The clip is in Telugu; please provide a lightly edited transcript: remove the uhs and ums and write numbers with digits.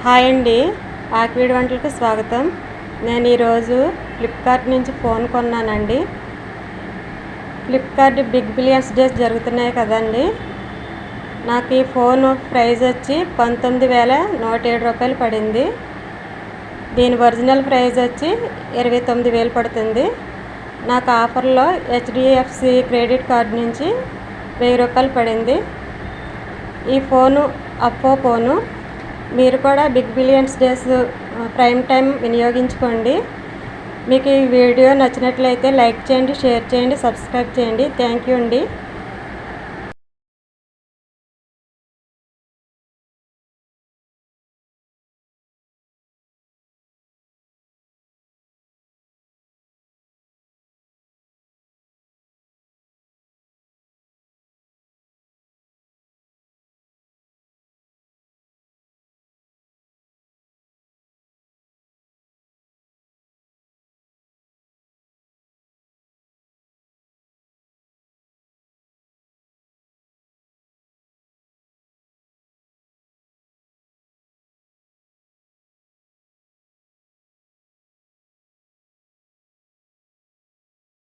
హాయ్ అండి, ఆక్విడ్ వంటలకు స్వాగతం. నేను ఈరోజు ఫ్లిప్కార్ట్ నుంచి ఫోన్ కొన్నానండి. ఫ్లిప్కార్ట్ బిగ్ బిలియన్స్ డేస్ జరుగుతున్నాయి కదండి. నాకు ఈ ఫోన్ ప్రైస్ వచ్చి 19,107 రూపాయలు పడింది. దీని ఒరిజినల్ ప్రైస్ వచ్చి 29,000 పడుతుంది. నాకు ఆఫర్లో హెచ్డిఎఫ్సి క్రెడిట్ కార్డ్ నుంచి 1000 రూపాయలు పడింది. ఈ ఫోను అప్పో ఫోను. మీరు కూడా big billions days prime time వినియోగించుకోండి. మీకు ఈ వీడియో నచ్చినట్లయితే లైక్ చేయండి, షేర్ చేయండి, సబ్స్క్రైబ్ చేయండి. థ్యాంక్ యూ అండి.